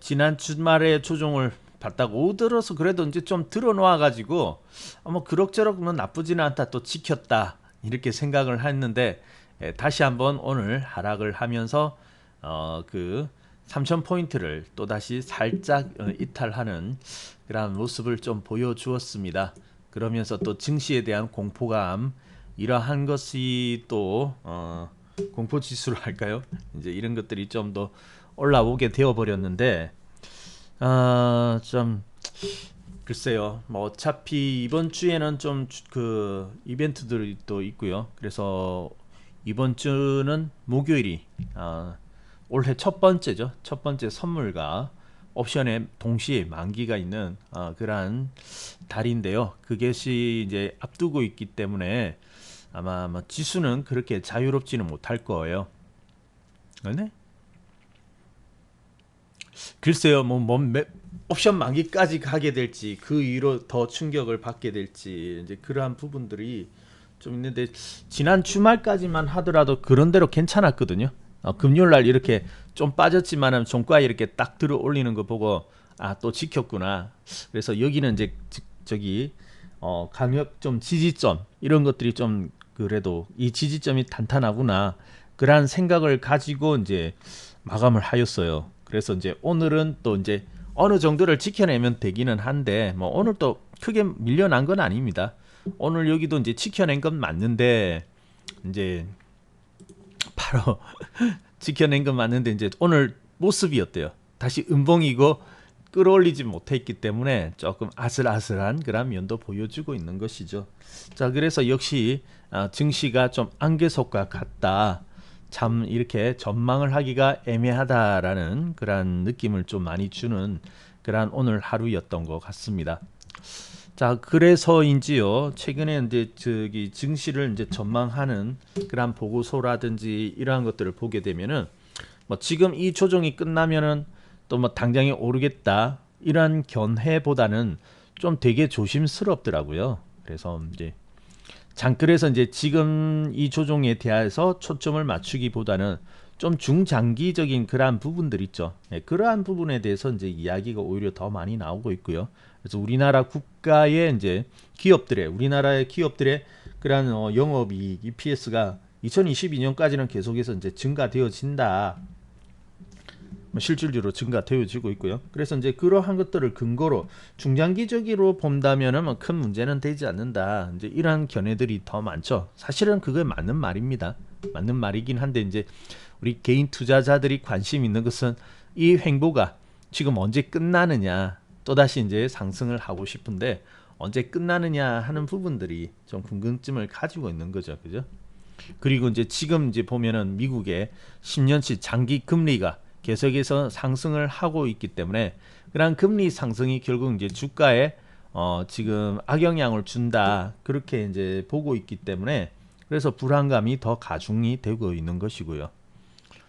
지난 주말에 조종을 봤다가 오들어서 그래도 이제 좀 들어놓아 가지고 뭐 그럭저럭 뭐 나쁘지는 않다, 또 지켰다 이렇게 생각을 했는데, 다시 한번 오늘 하락을 하면서 그 3000포인트를 또다시 살짝 이탈하는 그런 모습을 좀 보여주었습니다. 그러면서 또 증시에 대한 공포감, 이러한 것이 또 공포 지수로 할까요? 이제 이런 것들이 좀 더 올라오게 되어 버렸는데, 좀 글쎄요. 뭐 어차피 이번 주에는 좀 그 이벤트들이 또 있고요. 그래서 이번 주는 목요일이 올해 첫 번째죠. 첫 번째 선물과 옵션에 동시에 만기가 있는 그러한 달인데요. 그것이 이제 앞두고 있기 때문에 아마 뭐 지수는 그렇게 자유롭지는 못할 거예요. 네? 글쎄요, 옵션 만기까지 가게 될지, 그 이후로 더 충격을 받게 될지, 이제 그러한 부분들이 좀 있는데, 지난 주말까지만 하더라도 그런대로 괜찮았거든요. 금요일 날 이렇게 좀 빠졌지만은 종가에 이렇게 딱 들어 올리는 거 보고, 또 지켰구나. 그래서 여기는 이제 저기 강력 좀 지지점 이런 것들이 좀, 그래도 이 지지점이 탄탄하구나, 그러한 생각을 가지고 이제 마감을 하였어요. 그래서 이제 오늘은 또 이제 어느 정도를 지켜내면 되기는 한데, 뭐 오늘 또 크게 밀려난 건 아닙니다. 오늘 여기도 이제 지켜낸 건 맞는데, 이제 바로 지켜낸 건 맞는데, 이제 오늘 모습이 어때요? 다시 음봉이고 끌어올리지 못했기 때문에 조금 아슬아슬한 그런 면도 보여주고 있는 것이죠. 자, 그래서 역시 증시가 좀 안개속과 같다, 참 이렇게 전망을 하기가 애매하다라는 그런 느낌을 좀 많이 주는 그런 오늘 하루였던 것 같습니다. 자, 그래서인지요, 최근에 이제 저기 증시를 이제 전망하는 그런 보고서라든지 이러한 것들을 보게 되면은, 뭐 지금 이 조정이 끝나면은 또 뭐 당장에 오르겠다 이런 견해보다는 좀 되게 조심스럽더라고요. 그래서 이제 장글에서 이제 지금 이 조정에 대해서 초점을 맞추기보다는 좀 중장기적인 그러한 부분들 있죠. 그러한 부분에 대해서 이제 이야기가 오히려 더 많이 나오고 있고요. 그래서 우리나라 국가의 이제 기업들의, 우리나라의 기업들의 그러한 영업이익 EPS가 2022년까지는 계속해서 이제 증가되어진다, 실질적으로 증가되어지고 있고요. 그래서 이제 그러한 것들을 근거로 중장기적으로 본다면은 뭐큰 문제는 되지 않는다, 이제 이러한 견해들이 더 많죠. 사실은 그게 맞는 말입니다. 맞는 말이긴 한데, 이제 우리 개인 투자자들이 관심 있는 것은 이 횡보가 지금 언제 끝나느냐, 또다시 이제 상승을 하고 싶은데 언제 끝나느냐 하는 부분들이 좀 궁금증을 가지고 있는 거죠. 그죠? 그리고 이제 지금 이제 보면은 미국의 10년치 장기 금리가 계속해서 상승을 하고 있기 때문에, 그런 금리 상승이 결국 이제 주가에 지금 악영향을 준다, 그렇게 이제 보고 있기 때문에, 그래서 불안감이 더 가중이 되고 있는 것이고요.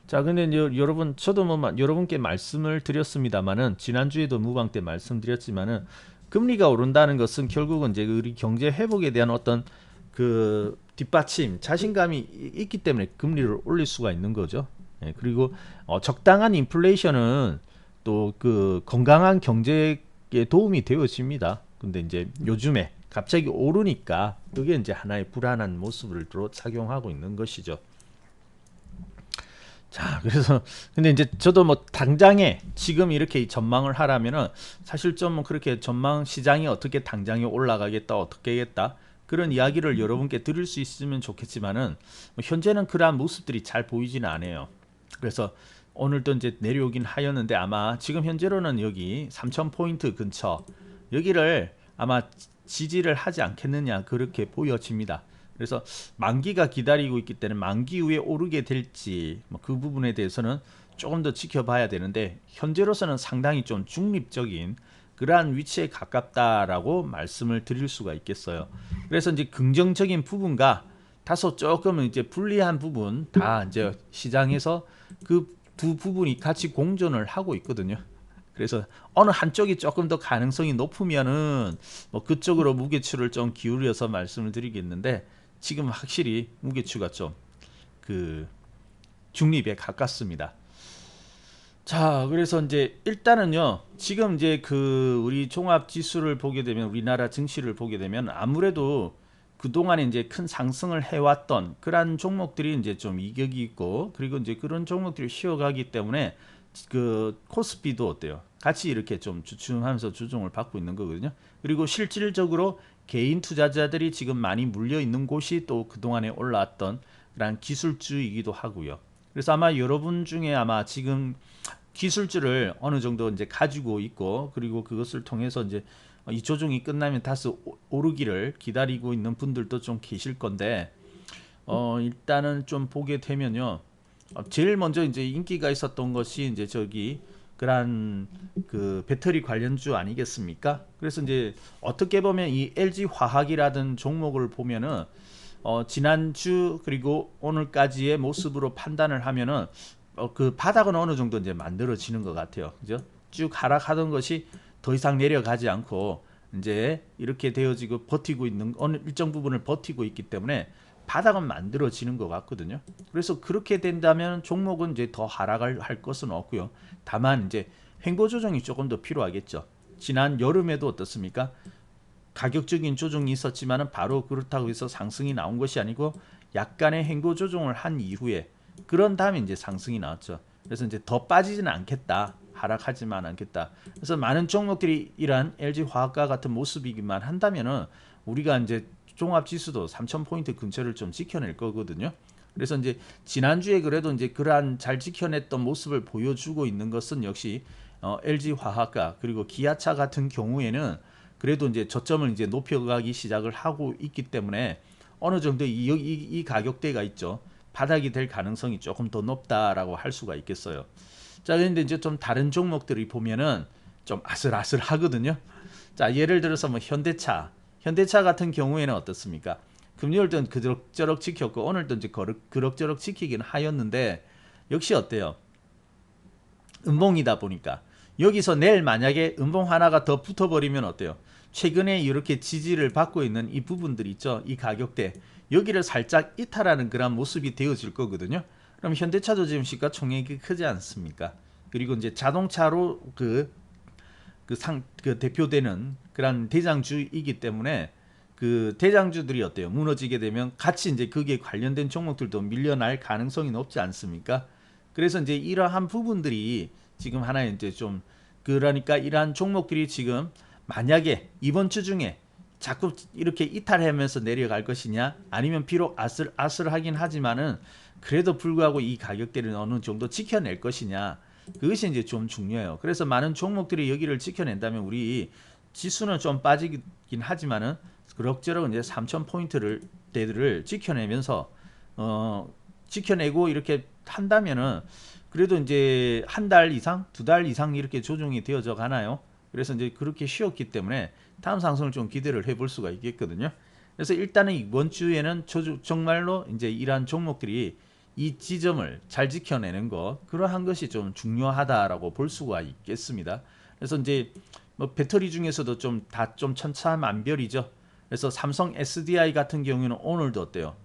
자, 근데 이제 여러분, 저도 뭐 여러분께 말씀을 드렸습니다만은, 지난주에도 무방 때 말씀드렸지만은, 금리가 오른다는 것은 결국은 이제 우리 경제 회복에 대한 어떤 그 뒷받침, 자신감이 있기 때문에 금리를 올릴 수가 있는 거죠. 그리고 적당한 인플레이션은 또 그 건강한 경제에 도움이 되어집니다. 근데 이제 요즘에 갑자기 오르니까 그게 이제 하나의 불안한 모습을 작용하고 있는 것이죠. 자, 그래서 근데 이제 저도 뭐 당장에 지금 이렇게 전망을 하라면은, 사실 좀 그렇게 전망, 시장이 어떻게 당장에 올라가겠다, 어떻게 하겠다, 그런 이야기를 여러분께 드릴 수 있으면 좋겠지만은, 뭐 현재는 그러한 모습들이 잘 보이지는 않아요. 그래서 오늘도 이제 내려오긴 하였는데, 아마 지금 현재로는 여기 3000포인트 근처 여기를 아마 지지를 하지 않겠느냐, 그렇게 보여집니다. 그래서 만기가 기다리고 있기 때문에 만기 후에 오르게 될지, 뭐그 부분에 대해서는 조금 더 지켜봐야 되는데, 현재로서는 상당히 좀 중립적인 그러한 위치에 가깝다라고 말씀을 드릴 수가 있겠어요. 그래서 이제 긍정적인 부분과 다소 조금 이제 불리한 부분, 다 이제 시장에서 그 두 부분이 같이 공존을 하고 있거든요. 그래서 어느 한쪽이 조금 더 가능성이 높으면은 뭐 그쪽으로 무게추를 좀 기울여서 말씀을 드리겠는데, 지금 확실히 무게추가 좀 그 중립에 가깝습니다. 자, 그래서 이제 일단은요. 지금 이제 그 우리 종합 지수를 보게 되면 우리나라 증시를 보게 되면 아무래도 그동안에 이제 큰 상승을 해왔던 그러한 종목들이 이제 좀 이격이 있고 그리고 이제 그런 종목들이 쉬어가기 때문에 그 코스피도 어때요? 같이 이렇게 좀 주춤하면서 조정을 받고 있는 거거든요. 그리고 실질적으로 개인 투자자들이 지금 많이 물려 있는 곳이 또 그동안에 올라왔던 그런 기술주이기도 하고요. 그래서 아마 여러분 중에 아마 지금 기술주를 어느 정도 이제 가지고 있고 그리고 그것을 통해서 이제 이 조정이 끝나면 다시 오르기를 기다리고 있는 분들도 좀 계실 건데 일단은 좀 보게 되면요. 제일 먼저 이제 인기가 있었던 것이 이제 저기 그런 그 배터리 관련주 아니겠습니까? 그래서 이제 어떻게 보면 이 LG 화학이라든 종목을 보면은 지난주 그리고 오늘까지의 모습으로 판단을 하면은 그 바닥은 어느 정도 이제 만들어지는 것 같아요. 그죠? 쭉 하락하던 것이 더 이상 내려가지 않고 이제 이렇게 되어지고 버티고 있는 어느 일정 부분을 버티고 있기 때문에 바닥은 만들어지는 것 같거든요. 그래서 그렇게 된다면 종목은 이제 더 하락을 할 것은 없고요. 다만 이제 횡보 조정이 조금 더 필요하겠죠. 지난 여름에도 어떻습니까? 가격적인 조정이 있었지만은 바로 그렇다고 해서 상승이 나온 것이 아니고 약간의 횡보 조정을 한 이후에 그런 다음에 이제 상승이 나왔죠. 그래서 이제 더 빠지지는 않겠다. 하락하지만 않겠다. 그래서 많은 종목들이 이러한 LG 화학과 같은 모습이기만 한다면은 우리가 이제 종합 지수도 3,000포인트 근처를 좀 지켜낼 거거든요. 그래서 이제 지난주에 그래도 이제 그러한 잘 지켜냈던 모습을 보여주고 있는 것은 역시 LG 화학과 그리고 기아차 같은 경우에는 그래도 이제 저점을 이제 높여가기 시작을 하고 있기 때문에 어느 정도 이 가격대가 있죠. 바닥이 될 가능성이 조금 더 높다라고 할 수가 있겠어요. 자, 그런데 이제 좀 다른 종목들이 보면은 좀 아슬아슬하거든요. 자, 예를 들어서 뭐 현대차 같은 경우에는 어떻습니까? 금요일 땐 그럭저럭 지켰고 오늘도 이제 그럭저럭 지키긴 하였는데 역시 어때요? 음봉이다 보니까 여기서 내일 만약에 음봉 하나가 더 붙어버리면 어때요? 최근에 이렇게 지지를 받고 있는 이 부분들 있죠. 이 가격대 여기를 살짝 이탈하는 그런 모습이 되어질 거거든요. 그럼 현대차도 지금 시가총액이 크지 않습니까? 그리고 이제 자동차로 그 대표되는 그런 대장주이기 때문에 그 대장주들이 어때요? 무너지게 되면 같이 이제 거기에 관련된 종목들도 밀려날 가능성이 높지 않습니까? 그래서 이제 이러한 부분들이 지금 하나 이제 좀 그러니까 이러한 종목들이 지금 만약에 이번 주 중에 자꾸 이렇게 이탈하면서 내려갈 것이냐 아니면 비록 아슬아슬하긴 하지만은 그래도 불구하고 이 가격대를 어느 정도 지켜낼 것이냐 그것이 이제 좀 중요해요. 그래서 많은 종목들이 여기를 지켜낸다면 우리 지수는 좀 빠지긴 하지만은 그럭저럭 이제 3,000포인트를 대들을 지켜내면서 지켜내고 이렇게 한다면은 그래도 이제 한 달 이상, 두 달 이상 이렇게 조정이 되어져 가나요? 그래서 이제 그렇게 쉬었기 때문에 다음 상승을 좀 기대를 해볼 수가 있겠거든요. 그래서 일단은 이번 주에는 정말로 이제 이러한 종목들이 이 지점을 잘 지켜내는 것 그러한 것이 좀 중요하다라고 볼 수가 있겠습니다. 그래서 이제 뭐 배터리 중에서도 좀 다 좀 천차만별이죠. 그래서 삼성 SDI 같은 경우에는 오늘도 어때요?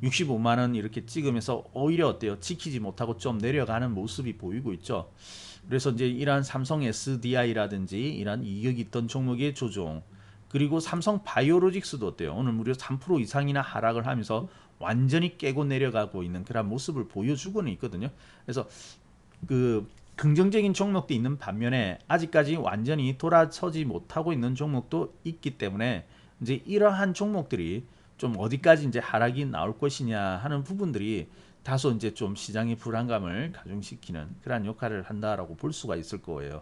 65만 원 이렇게 찍으면서 오히려 어때요? 지키지 못하고 좀 내려가는 모습이 보이고 있죠. 그래서 이제 이러한 삼성 SDI라든지 이러한 이익이 있던 종목의 조정 그리고 삼성 바이오로직스도 어때요? 오늘 무려 3% 이상이나 하락을 하면서 완전히 깨고 내려가고 있는 그런 모습을 보여주고는 있거든요. 그래서 그 긍정적인 종목도 있는 반면에 아직까지 완전히 돌아서지 못하고 있는 종목도 있기 때문에 이제 이러한 종목들이 좀 어디까지 이제 하락이 나올 것이냐 하는 부분들이 다소 이제 좀 시장의 불안감을 가중시키는 그러한 역할을 한다라고 볼 수가 있을 거예요.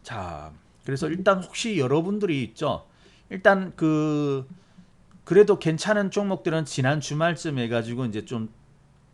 자, 그래서 일단 혹시 여러분들이 있죠. 일단 그래도 괜찮은 종목들은 지난 주말쯤 해가지고 이제 좀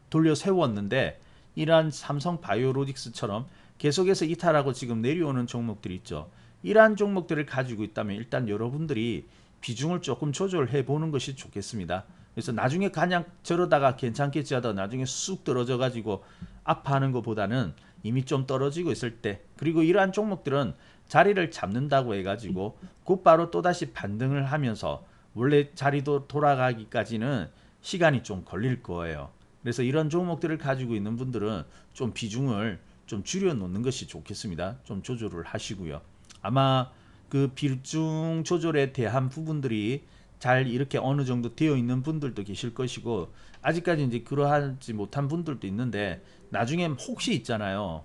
돌려 세웠는데 이러한 삼성 바이오로직스처럼 계속해서 이탈하고 지금 내려오는 종목들이 있죠. 이러한 종목들을 가지고 있다면 일단 여러분들이 비중을 조금 조절해 보는 것이 좋겠습니다. 그래서 나중에 그냥 저러다가 괜찮겠지 하다 나중에 쑥 떨어져 가지고 아파하는 것보다는 이미 좀 떨어지고 있을 때 그리고 이러한 종목들은 자리를 잡는다고 해가지고 곧바로 또다시 반등을 하면서 원래 자리도 돌아가기까지는 시간이 좀 걸릴 거예요. 그래서 이런 종목들을 가지고 있는 분들은 좀 비중을 좀 줄여 놓는 것이 좋겠습니다. 좀 조절을 하시고요. 아마 그 비중 조절에 대한 부분들이 잘 이렇게 어느 정도 되어 있는 분들도 계실 것이고, 아직까지 이제 그러하지 못한 분들도 있는데, 나중에 혹시 있잖아요.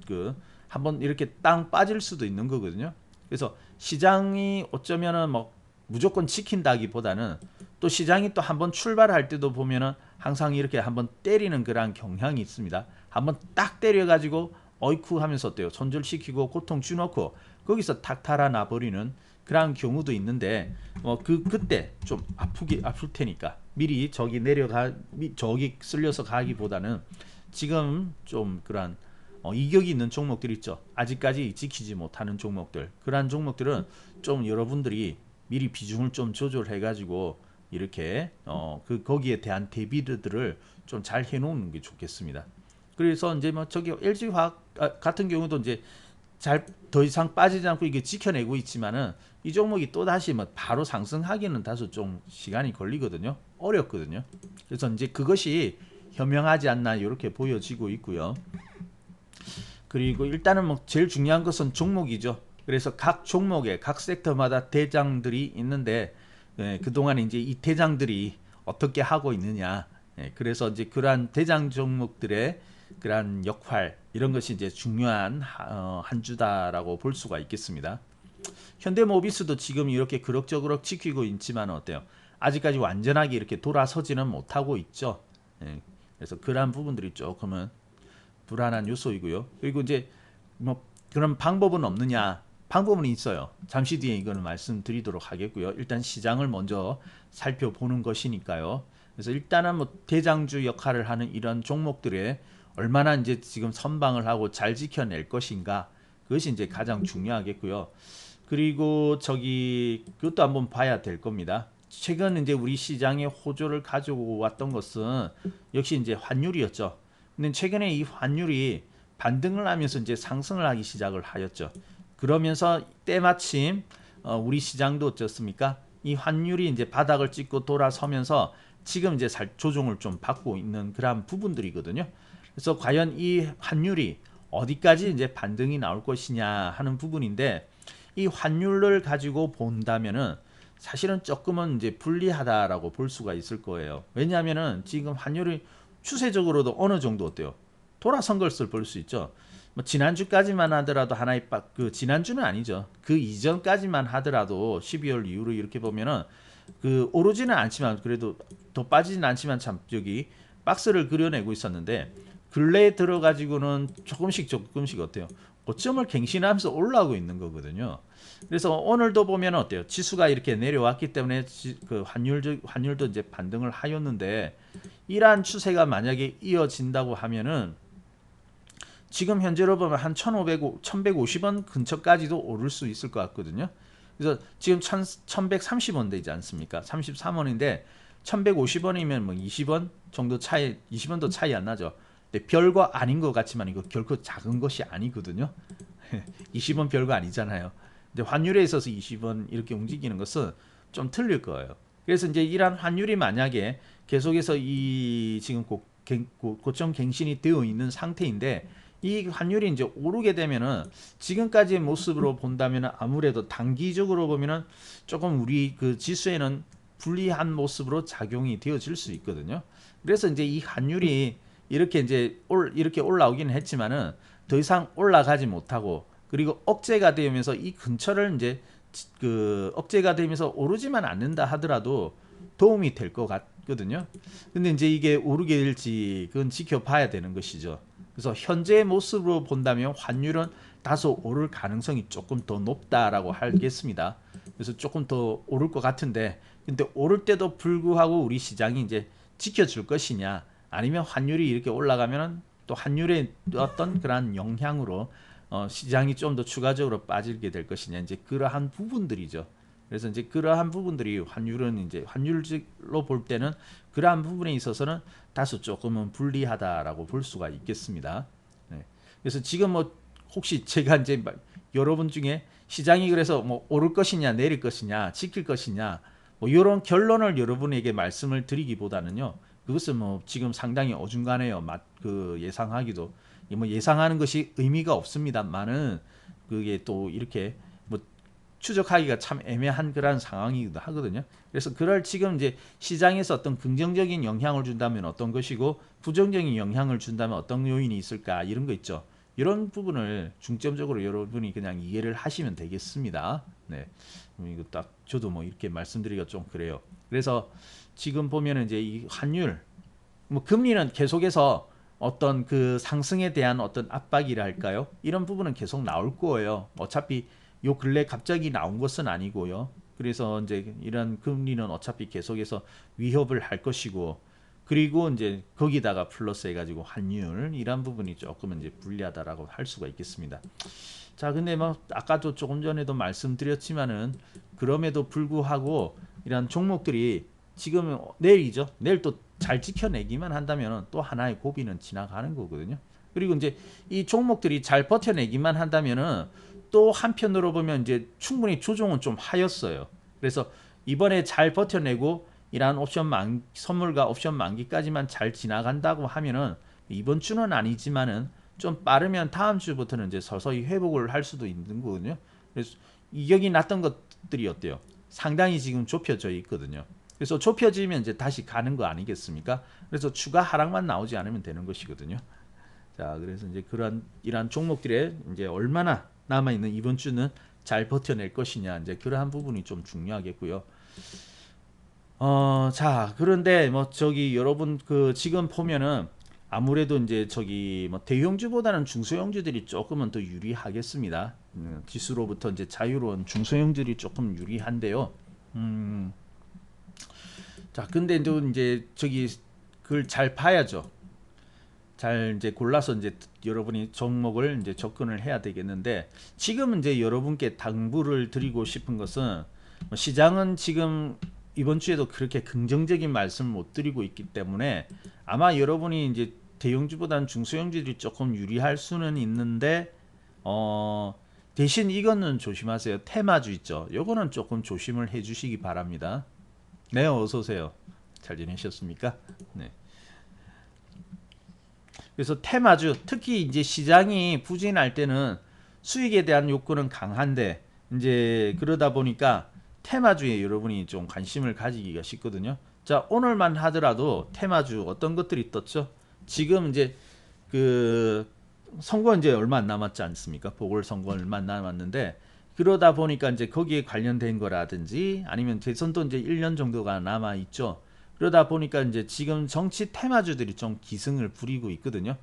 그 한번 이렇게 땅 빠질 수도 있는 거거든요. 그래서 시장이 어쩌면은 뭐 무조건 지킨다기보다는, 또 시장이 또 한번 출발할 때도 보면은 항상 이렇게 한번 때리는 그런 경향이 있습니다. 한번 딱 때려가지고 어이쿠 하면서 어때요? 손절시키고 고통 주놓고 거기서 탁 달아나 버리는 그런 경우도 있는데, 그때 좀 아플 테니까 미리 저기 저기 쓸려서 가기보다는 지금 좀 그런 이격이 있는 종목들 있죠. 아직까지 지키지 못하는 종목들, 그러한 종목들은 좀 여러분들이 미리 비중을 좀 조절해 가지고 이렇게 거기에 대한 대비들을 좀 잘 해놓는 게 좋겠습니다. 그래서 이제 뭐 저기 LG화학 같은 경우도 이제 잘 더 이상 빠지지 않고 이게 지켜내고 있지만은, 이 종목이 또 다시 뭐 바로 상승하기는 다소 좀 시간이 걸리거든요. 어렵거든요. 그래서 이제 그것이 현명하지 않나 이렇게 보여지고 있고요. 그리고 일단은 뭐 제일 중요한 것은 종목이죠. 그래서 각 종목에 각 섹터마다 대장들이 있는데, 그동안 이제 이 대장들이 어떻게 하고 있느냐, 그래서 이제 그러한 대장 종목들의 그러한 역할, 이런 것이 이제 중요한 한 주다라고 볼 수가 있겠습니다. 현대모비스도 지금 이렇게 그럭저럭 지키고 있지만 어때요? 아직까지 완전하게 이렇게 돌아서지는 못하고 있죠. 그래서 그러한 부분들이 조금은 불안한 요소이고요. 그리고 이제 뭐 그런 방법은 없느냐? 방법은 있어요. 잠시 뒤에 이거는 말씀드리도록 하겠고요. 일단 시장을 먼저 살펴보는 것이니까요. 그래서 일단은 뭐 대장주 역할을 하는 이런 종목들에 얼마나 이제 지금 선방을 하고 잘 지켜낼 것인가, 그것이 이제 가장 중요하겠고요. 그리고 그것도 한번 봐야 될 겁니다. 최근 이제 우리 시장에 호조를 가지고 왔던 것은 역시 이제 환율이었죠. 근데 최근에 이 환율이 반등을 하면서 이제 상승을 하기 시작을 하였죠. 그러면서 때마침 우리 시장도 어떻습니까? 이 환율이 이제 바닥을 찍고 돌아서면서 지금 이제 조정을 좀 받고 있는 그런 부분들이거든요. 그래서 과연 이 환율이 어디까지 이제 반등이 나올 것이냐 하는 부분인데, 이 환율을 가지고 본다면은 사실은 조금은 이제 불리하다라고 볼 수가 있을 거예요. 왜냐하면은 지금 환율이 추세적으로도 어느 정도 어때요? 돌아선 것을 볼 수 있죠. 뭐 지난주까지만 하더라도 하나의 지난주는 아니죠. 그 이전까지만 하더라도 12월 이후로 이렇게 보면은 오르지는 않지만, 그래도 더 빠지진 않지만 참 저기 박스를 그려내고 있었는데, 근래에 들어가지고는 조금씩 어때요? 고점을 갱신하면서 올라오고 있는 거거든요. 그래서 오늘도 보면 어때요? 지수가 이렇게 내려왔기 때문에 그 환율도 이제 반등을 하였는데, 이러한 추세가 만약에 이어진다고 하면은 지금 현재로 보면 한 1150원 근처까지도 오를 수 있을 것 같거든요. 그래서 지금 1130원 되지 않습니까? 33원인데 1150원이면 뭐 20원 정도 차이, 20원도 차이 안 나죠. 근데 별거 아닌 것 같지만 이거 결코 작은 것이 아니거든요. 20원 별거 아니잖아요. 근데 환율에 있어서 20원 이렇게 움직이는 것은 좀 틀릴 거예요. 그래서 이제 이러한 환율이 만약에 계속해서 이 지금 고점 갱신이 되어 있는 상태인데, 이 환율이 이제 오르게 되면은 지금까지의 모습으로 본다면은 아무래도 단기적으로 보면은 조금 우리 그 지수에는 불리한 모습으로 작용이 되어질 수 있거든요. 그래서 이제 이 환율이 이렇게 이제 이렇게 올라오기는 했지만은 더 이상 올라가지 못하고, 그리고 억제가 되면서 이 근처를 이제 억제가 되면서 오르지만 않는다 하더라도 도움이 될 것 같거든요. 근데 이제 이게 오르게 될지 그건 지켜봐야 되는 것이죠. 그래서 현재의 모습으로 본다면 환율은 다소 오를 가능성이 조금 더 높다라고 하겠습니다. 그래서 조금 더 오를 것 같은데, 근데 오를 때도 불구하고 우리 시장이 이제 지켜줄 것이냐, 아니면 환율이 이렇게 올라가면은 또 환율의 어떤 그러한 영향으로 시장이 좀 더 추가적으로 빠지게 될 것이냐, 이제 그러한 부분들이죠. 그래서 이제 그러한 부분들이 환율은 이제 환율로 볼 때는 그러한 부분에 있어서는 다소 조금은 불리하다라고 볼 수가 있겠습니다. 네. 그래서 지금 뭐 혹시 제가 이제 여러분 중에 시장이 그래서 뭐 오를 것이냐 내릴 것이냐 지킬 것이냐 뭐 이런 결론을 여러분에게 말씀을 드리기보다는요, 그것은 뭐 지금 상당히 어중간해요. 예상하기도. 뭐 예상하는 것이 의미가 없습니다만은 그게 또 이렇게 뭐 추적하기가 참 애매한 그런 상황이기도 하거든요. 그래서 그럴 지금 이제 시장에서 어떤 긍정적인 영향을 준다면 어떤 것이고 부정적인 영향을 준다면 어떤 요인이 있을까 이런 거 있죠. 이런 부분을 중점적으로 여러분이 그냥 이해를 하시면 되겠습니다. 네, 이거 딱 저도 뭐 이렇게 말씀드리기가 좀 그래요. 그래서 지금 보면은 이제 이 환율, 뭐 금리는 계속해서 어떤 그 상승에 대한 어떤 압박이랄까요? 이런 부분은 계속 나올 거예요. 어차피 요 근래 갑자기 나온 것은 아니고요. 그래서 이제 이런 금리는 어차피 계속해서 위협을 할 것이고, 그리고 이제 거기다가 플러스 해가지고 환율 이런 부분이 조금은 이제 불리하다라고 할 수가 있겠습니다. 자, 근데 뭐 아까도 조금 전에도 말씀드렸지만은 그럼에도 불구하고 이런 종목들이 지금 내일이죠. 내일 또 잘 지켜내기만 한다면 또 하나의 고비는 지나가는 거거든요. 그리고 이제 이 종목들이 잘 버텨내기만 한다면은 또 한편으로 보면 이제 충분히 조정은 좀 하였어요. 그래서 이번에 잘 버텨내고 이러한 선물과 옵션 만기까지만 잘 지나간다고 하면은 이번 주는 아니지만은 좀 빠르면 다음 주부터는 이제 서서히 회복을 할 수도 있는 거거든요. 그래서 이격이 났던 것들이 어때요? 상당히 지금 좁혀져 있거든요. 그래서 좁혀지면 이제 다시 가는 거 아니겠습니까? 그래서 추가 하락만 나오지 않으면 되는 것이거든요. 자, 그래서 이제 이러한 종목들의 이제 얼마나 남아 있는 이번 주는 잘 버텨낼 것이냐, 이제 그러한 부분이 좀 중요하겠고요. 자, 그런데 뭐 저기 여러분 그 지금 보면은 아무래도 이제 저기 뭐 대형주보다는 중소형주들이 조금은 더 유리하겠습니다. 지수로부터 이제 자유로운 중소형주들이 조금 유리한데요. 자, 근데 이제 저기 그걸 잘 봐야죠. 잘 이제 골라서 이제 여러분이 종목을 이제 접근을 해야 되겠는데, 지금 이제 여러분께 당부를 드리고 싶은 것은 시장은 지금 이번 주에도 그렇게 긍정적인 말씀을 못 드리고 있기 때문에 아마 여러분이 이제 대형주보다는 중소형주들이 조금 유리할 수는 있는데 대신 이거는 조심하세요. 테마주 있죠. 요거는 조금 조심을 해 주시기 바랍니다. 네, 어서 오세요. 잘 지내셨습니까? 네. 그래서 테마주, 특히 이제 시장이 부진할 때는 수익에 대한 욕구는 강한데 이제 그러다 보니까 테마주에 여러분이 좀 관심을 가지기가 쉽거든요. 자, 오늘만 하더라도 테마주 어떤 것들이 떴죠? 지금 이제 그 선거 이제 얼마 안 남았지 않습니까? 보궐선거 얼마 안 남았는데, 그러다 보니까 이제 거기에 관련된 거라든지 아니면 대선도 이제 1년 정도가 남아 있죠. 그러다 보니까 이제 지금 정치 테마주들이 좀 기승을 부리고 있거든요.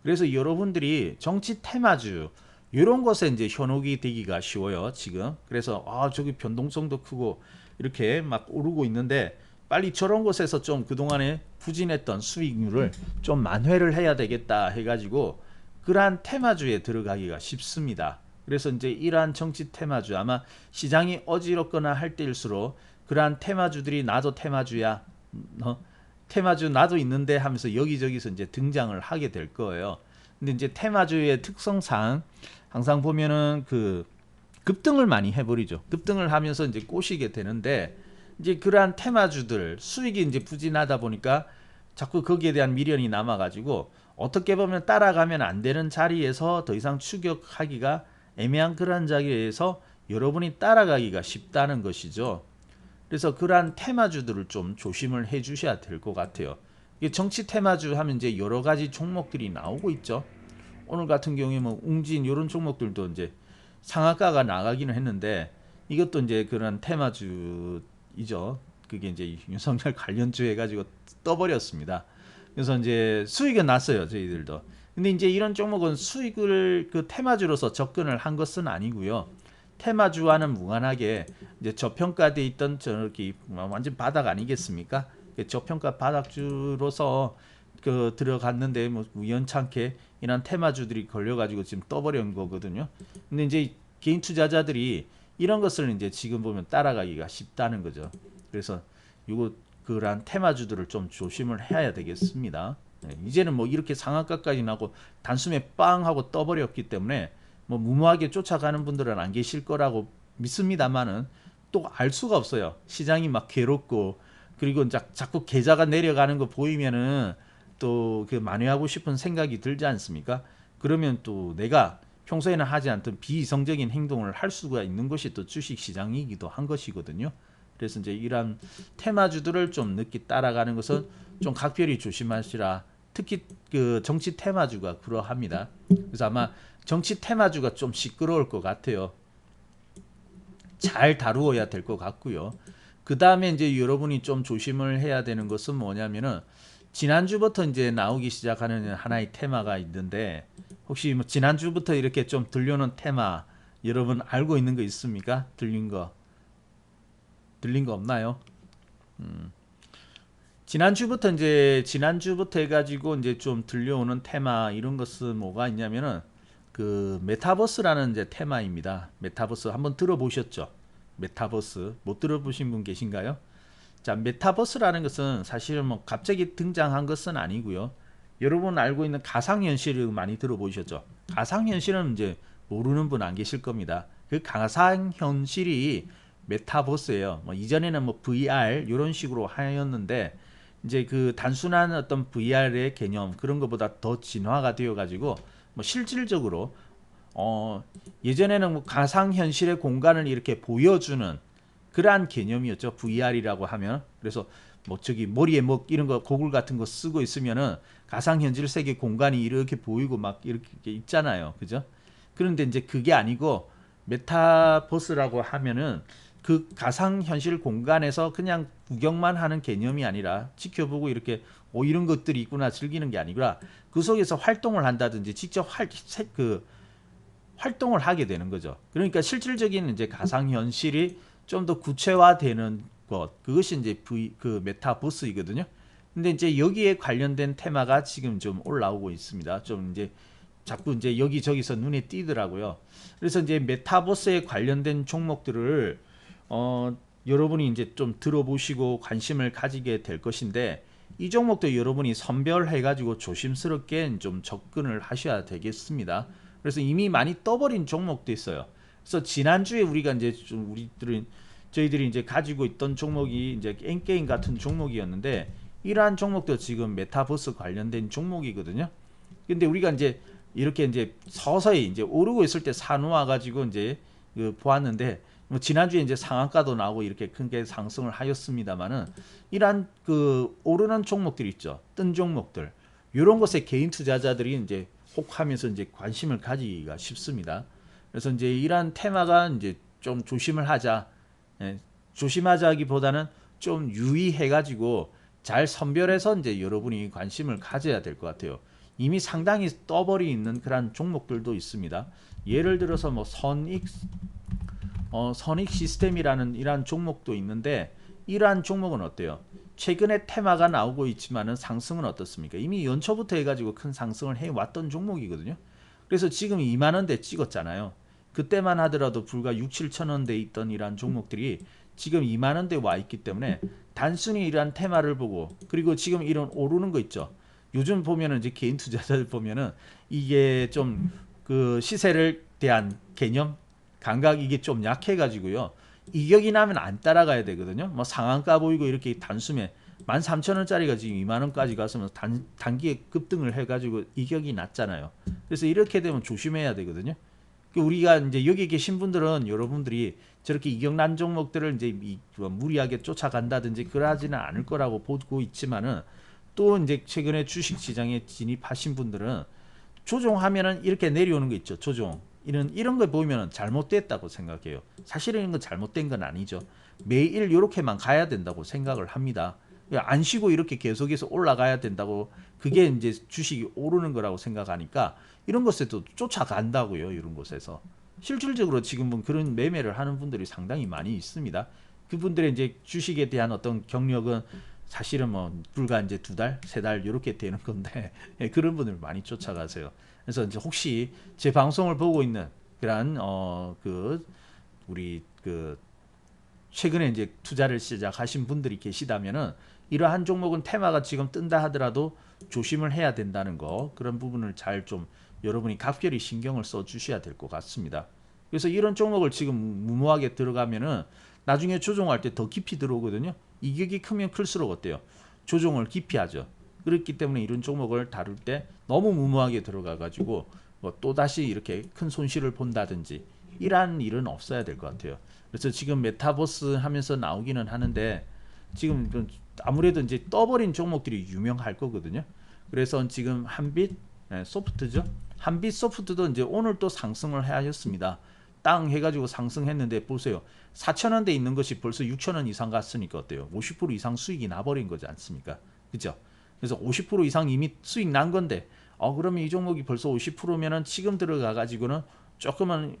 그래서 여러분들이 정치 테마주 이런 것에 이제 현혹이 되기가 쉬워요, 지금. 그래서 저기 변동성도 크고 이렇게 막 오르고 있는데 빨리 저런 곳에서 좀 그동안에 부진했던 수익률을 좀 만회를 해야 되겠다 해가지고 그러한 테마주에 들어가기가 쉽습니다. 그래서 이제 이러한 정치 테마주, 아마 시장이 어지럽거나 할 때일수록 그러한 테마주들이 나도 테마주야, 테마주 나도 있는데 하면서 여기저기서 이제 등장을 하게 될 거예요. 근데 이제 테마주의 특성상 항상 보면은 그 급등을 많이 해버리죠. 급등을 하면서 이제 꼬시게 되는데, 이제 그러한 테마주들 수익이 이제 부진하다 보니까 자꾸 거기에 대한 미련이 남아가지고 어떻게 보면 따라가면 안 되는 자리에서 더 이상 추격하기가 애매한 그런 자리에서 여러분이 따라가기가 쉽다는 것이죠. 그래서 그러한 테마주들을 좀 조심을 해 주셔야 될 것 같아요. 정치 테마주 하면 이제 여러 가지 종목들이 나오고 있죠. 오늘 같은 경우에 뭐 웅진 이런 종목들도 이제 상한가가 나가기는 했는데 이것도 이제 그런 테마주이죠. 그게 이제 윤석열 관련주 해가지고 떠버렸습니다. 그래서 이제 수익은 났어요, 저희들도. 근데 이제 이런 종목은 수익을 그 테마주로서 접근을 한 것은 아니고요. 테마주와는 무관하게 이제 저평가돼 있던 저렇게 완전 바닥 아니겠습니까? 저평가 바닥주로서 그 들어갔는데 뭐 우연찮게 이런 테마주들이 걸려가지고 지금 떠버린 거거든요. 근데 이제 개인 투자자들이 이런 것을 이제 지금 보면 따라가기가 쉽다는 거죠. 그래서 이거 그런 테마주들을 좀 조심을 해야 되겠습니다. 네, 이제는 뭐 이렇게 상한가까지 나고 단숨에 빵 하고 떠버렸기 때문에 뭐 무모하게 쫓아가는 분들은 안 계실 거라고 믿습니다만은 또 알 수가 없어요. 시장이 막 괴롭고 그리고 자꾸 계좌가 내려가는 거 보이면은 또 그 만회하고 싶은 생각이 들지 않습니까? 그러면 또 내가 평소에는 하지 않던 비이성적인 행동을 할 수가 있는 것이 또 주식시장이기도 한 것이거든요. 그래서 이제 이러한 테마주들을 좀 늦게 따라가는 것은 좀 각별히 조심하시라. 특히 그 정치 테마주가 그러합니다. 그래서 아마 정치 테마주가 좀 시끄러울 것 같아요. 잘 다루어야 될 것 같고요. 그 다음에 이제 여러분이 좀 조심을 해야 되는 것은 뭐냐면은 지난주부터 이제 나오기 시작하는 하나의 테마가 있는데 혹시 뭐 지난주부터 이렇게 좀 들려오는 테마 여러분 알고 있는 거 있습니까? 들린 거 없나요? 지난주부터 해가지고 이제 좀 들려오는 테마 이런 것은 뭐가 있냐면은 그 메타버스라는 이제 테마입니다. 메타버스 한번 들어보셨죠? 메타버스 못 들어보신 분 계신가요? 자, 메타버스라는 것은 사실은 뭐 갑자기 등장한 것은 아니고요. 여러분 알고 있는 가상현실을 많이 들어보셨죠? 가상현실은 이제 모르는 분 안 계실 겁니다. 그 가상현실이 메타버스예요. 뭐 이전에는 뭐 VR 이런 식으로 하였는데 이제 그 단순한 어떤 VR의 개념 그런 것보다 더 진화가 되어 가지고 뭐 실질적으로 예전에는 뭐 가상현실의 공간을 이렇게 보여주는 그러한 개념이었죠. VR이라고 하면. 그래서 뭐 저기 머리에 뭐 이런 거 고글 같은 거 쓰고 있으면은 가상현실 세계 공간이 이렇게 보이고 막 이렇게 있잖아요. 그죠? 그런데 이제 그게 아니고 메타버스라고 하면은 그 가상현실 공간에서 그냥 구경만 하는 개념이 아니라 지켜보고 이렇게 이런 것들이 있구나 즐기는 게 아니라 그 속에서 활동을 한다든지 직접 활동을 하게 되는 거죠. 그러니까 실질적인 이제 가상현실이 좀 더 구체화되는 것 그것이 이제 그 메타버스이거든요. 근데 이제 여기에 관련된 테마가 지금 좀 올라오고 있습니다. 좀 이제 자꾸 이제 여기저기서 눈에 띄더라고요. 그래서 이제 메타버스에 관련된 종목들을 여러분이 이제 좀 들어보시고 관심을 가지게 될 것인데 이 종목도 여러분이 선별해 가지고 조심스럽게 좀 접근을 하셔야 되겠습니다. 그래서 이미 많이 떠버린 종목도 있어요. 그래서 지난주에 우리가 이제 좀 저희들이 이제 가지고 있던 종목이 이제 엔게임 같은 종목이었는데 이러한 종목도 지금 메타버스 관련된 종목이거든요. 근데 우리가 이제 이렇게 이제 서서히 이제 오르고 있을 때 사놓아 가지고 이제 보았는데 뭐 지난주에 이제 상한가도 나오고 이렇게 크게 상승을 하였습니다만은 이러한 그 오르는 종목들 있죠. 뜬 종목들. 이런 것에 개인 투자자들이 이제 혹하면서 이제 관심을 가지기가 쉽습니다. 그래서 이제 이러한 테마가 이제 좀 조심을 하자. 조심하자기보다는 좀 유의해가지고 잘 선별해서 이제 여러분이 관심을 가져야 될 것 같아요. 이미 상당히 떠버리 있는 그런 종목들도 있습니다. 예를 들어서 뭐 선익 시스템이라는 이러한 종목도 있는데 이러한 종목은 어때요? 최근에 테마가 나오고 있지만은 상승은 어떻습니까? 이미 연초부터 해가지고 큰 상승을 해왔던 종목이거든요. 그래서 지금 2만 원대 찍었잖아요. 그때만 하더라도 불과 6, 7천 원대에 있던 이러한 종목들이 지금 2만 원대에 와 있기 때문에 단순히 이러한 테마를 보고 그리고 지금 이런 오르는 거 있죠. 요즘 보면은 이제 개인 투자자들 보면은 이게 좀 그 시세를 대한 개념 감각 이게 좀 약해 가지고요. 이격이 나면 안 따라가야 되거든요. 뭐 상한가 보이고 이렇게 단숨에 13,000원짜리가 지금 2만 원까지 가서 단기에 급등을 해 가지고 이격이 났잖아요. 그래서 이렇게 되면 조심해야 되거든요. 우리가 이제 여기 계신 분들은 여러분들이 저렇게 이격난 종목들을 이제 무리하게 쫓아간다든지 그러지는 않을 거라고 보고 있지만은 또 이제 최근에 주식 시장에 진입하신 분들은 조종하면은 이렇게 내려오는 거 있죠. 조종. 이런 걸 보면은 잘못됐다고 생각해요. 사실은 이건 잘못된 건 아니죠. 매일 이렇게만 가야 된다고 생각을 합니다. 안 쉬고 이렇게 계속해서 올라가야 된다고 그게 이제 주식이 오르는 거라고 생각하니까 이런 것에도 쫓아간다고요. 이런 곳에서 실질적으로 지금은 그런 매매를 하는 분들이 상당히 많이 있습니다. 그분들의 이제 주식에 대한 어떤 경력은 사실은 뭐 불과 이제 2달, 3달 이렇게 되는 건데 그런 분들 많이 쫓아가세요. 그래서 이제 혹시 제 방송을 보고 있는 그런 그 우리 그 최근에 이제 투자를 시작하신 분들이 계시다면은 이러한 종목은 테마가 지금 뜬다 하더라도 조심을 해야 된다는 거 그런 부분을 잘 좀 여러분이 각별히 신경을 써 주셔야 될 것 같습니다. 그래서 이런 종목을 지금 무모하게 들어가면은 나중에 조종할 때 더 깊이 들어오거든요. 이격이 크면 클수록 어때요? 조종을 깊이 하죠. 그렇기 때문에 이런 종목을 다룰 때 너무 무모하게 들어가 가지고 뭐 또다시 이렇게 큰 손실을 본다든지 이러한 일은 없어야 될 것 같아요. 그래서 지금 메타버스 하면서 나오기는 하는데 지금 아무래도 이제 떠버린 종목들이 유명할 거거든요. 그래서 지금 한빛 소프트죠. 한빛 소프트도 이제 오늘 또 상승을 하였습니다. 땅 해가지고 상승했는데 보세요. 4,000원대 있는 것이 벌써 6,000원 이상 갔으니까 어때요? 50% 이상 수익이 나버린 거지 않습니까? 그죠? 그래서 50% 이상 이미 수익 난 건데 그러면 이 종목이 벌써 50%면은 지금 들어가 가지고는 조금은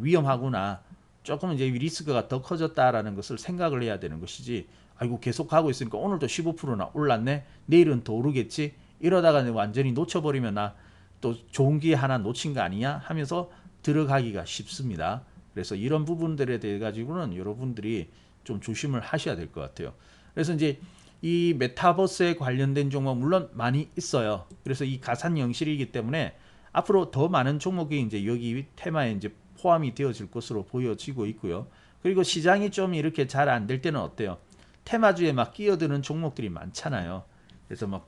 위험하구나. 조금 이제 리스크가 더 커졌다라는 것을 생각을 해야 되는 것이지. 아이고 계속 가고 있으니까 오늘도 15%나 올랐네. 내일은 더 오르겠지. 이러다가 완전히 놓쳐버리면 나 또 좋은 기회 하나 놓친 거 아니냐 하면서 들어가기가 쉽습니다. 그래서 이런 부분들에 대해 가지고는 여러분들이 좀 조심을 하셔야 될 것 같아요. 그래서 이제 이 메타버스에 관련된 종목 물론 많이 있어요. 그래서 이 가상 영실이기 때문에 앞으로 더 많은 종목이 이제 여기 테마에 이제 포함이 되어질 것으로 보여지고 있고요. 그리고 시장이 좀 이렇게 잘 안 될 때는 어때요? 테마주에 막 끼어드는 종목들이 많잖아요. 그래서 막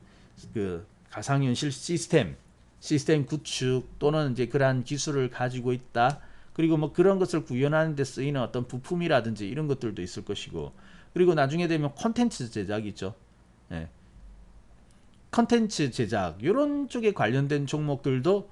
그 가상현실 시스템 구축 또는 이제 그러한 기술을 가지고 있다. 그리고 뭐 그런 것을 구현하는 데 쓰이는 어떤 부품이라든지 이런 것들도 있을 것이고, 그리고 나중에 되면 콘텐츠 제작이죠. 예. 컨텐츠 제작 이런 쪽에 관련된 종목들도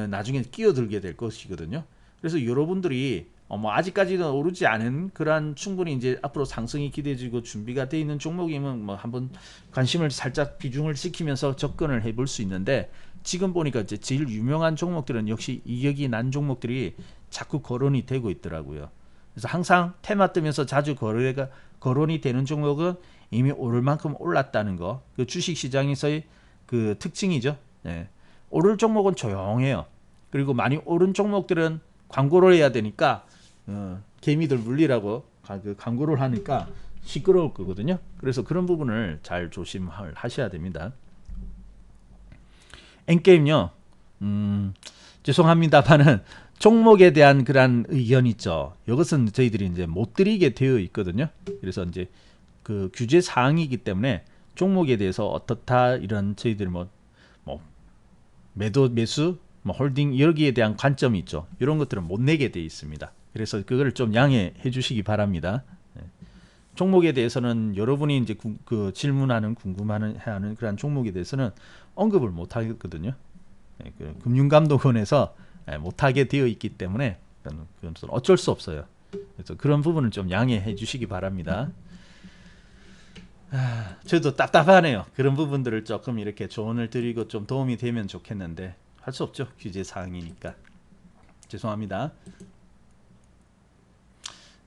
나중에 끼어들게 될 것이거든요. 그래서 여러분들이 뭐 아직까지는 오르지 않은 그러한 충분히 이제 앞으로 상승이 기대지고 준비가 되어 있는 종목이면 뭐 한번 관심을 살짝 비중을 시키면서 접근을 해볼 수 있는데, 지금 보니까 이제 제일 유명한 종목들은 역시 이격이 난 종목들이 자꾸 거론이 되고 있더라고요. 그래서 항상 테마 뜨면서 자주 거론이 되는 종목은 이미 오를 만큼 올랐다는 거, 그 주식 시장에서의 그 특징이죠. 예. 오를 종목은 조용해요. 그리고 많이 오른 종목들은 광고를 해야 되니까 개미들 물리라고 그 광고를 하니까 시끄러울 거거든요. 그래서 그런 부분을 잘 조심을 하셔야 됩니다. 엔게임요. 죄송합니다만은 종목에 대한 그런 의견 있죠. 이것은 저희들이 이제 못 드리게 되어 있거든요. 그래서 이제 그 규제 사항이기 때문에 종목에 대해서 어떻다 이런 저희들 뭐 매수 뭐 홀딩 여기에 대한 관점이 있죠. 이런 것들은 못 내게 되어 있습니다. 그래서 그거를 좀 양해해 주시기 바랍니다. 종목에 대해서는 여러분이 이제 그 질문하는 궁금해하는 그런 종목에 대해서는 언급을 못 하거든요. 그 금융감독원에서 못하게 되어 있기 때문에 그건 어쩔 수 없어요. 그래서 그런 부분을 좀 양해해 주시기 바랍니다. 저도 답답하네요. 그런 부분들을 조금 이렇게 조언을 드리고 좀 도움이 되면 좋겠는데 할 수 없죠. 규제 사항이니까. 죄송합니다.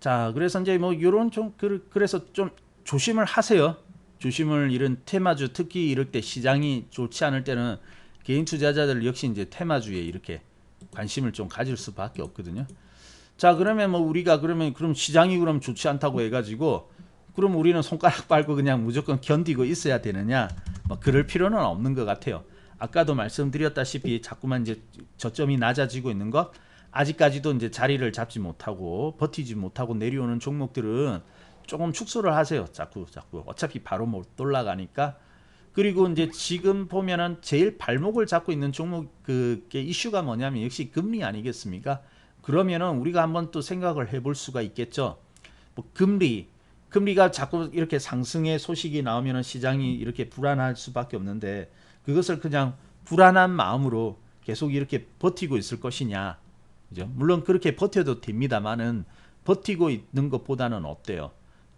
자, 그래서 이제 뭐 이런 좀 그래서 좀 조심을 하세요. 조심을 이런 테마주 특히 이럴 때 시장이 좋지 않을 때는 개인 투자자들 역시 이제 테마주에 이렇게 관심을 좀 가질 수밖에 없거든요. 자, 그러면 뭐 우리가 그럼 시장이 그럼 좋지 않다고 해가지고 그럼 우리는 손가락 빨고 그냥 무조건 견디고 있어야 되느냐? 뭐 그럴 필요는 없는 것 같아요. 아까도 말씀드렸다시피 자꾸만 이제 저점이 낮아지고 있는 것, 아직까지도 이제 자리를 잡지 못하고 버티지 못하고 내려오는 종목들은 조금 축소를 하세요. 자꾸 어차피 바로 못 올라가니까. 그리고 이제 지금 보면은 제일 발목을 잡고 있는 종목 그게 이슈가 뭐냐면 역시 금리 아니겠습니까? 그러면은 우리가 한번 또 생각을 해볼 수가 있겠죠. 뭐 금리가 자꾸 이렇게 상승의 소식이 나오면은 시장이 이렇게 불안할 수밖에 없는데, 그것을 그냥 불안한 마음으로 계속 이렇게 버티고 있을 것이냐. 그죠? 물론 그렇게 버텨도 됩니다만은 버티고 있는 것보다는 어때요?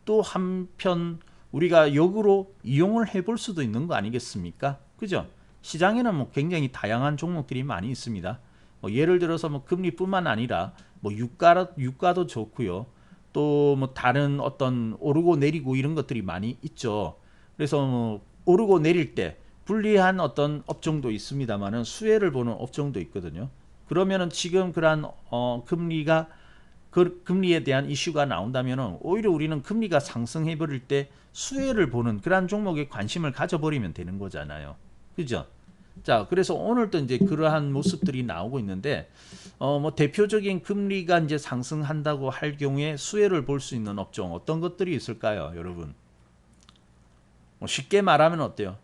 또 한편 우리가 역으로 이용을 해볼 수도 있는 거 아니겠습니까? 그죠? 시장에는 뭐 굉장히 다양한 종목들이 많이 있습니다. 뭐 예를 들어서 뭐 금리뿐만 아니라 뭐 유가도 좋고요. 또 뭐 다른 어떤 오르고 내리고 이런 것들이 많이 있죠. 그래서 뭐 오르고 내릴 때 불리한 어떤 업종도 있습니다만은 수혜를 보는 업종도 있거든요. 그러면은 지금 그러한 금리가 금리에 대한 이슈가 나온다면은 오히려 우리는 금리가 상승해 버릴 때 수혜를 보는 그러한 종목에 관심을 가져버리면 되는 거잖아요. 그죠? 자, 그래서 오늘도 이제 그러한 모습들이 나오고 있는데, 뭐 대표적인 금리가 이제 상승한다고 할 경우에 수혜를 볼 수 있는 업종 어떤 것들이 있을까요, 여러분? 뭐 쉽게 말하면 어때요?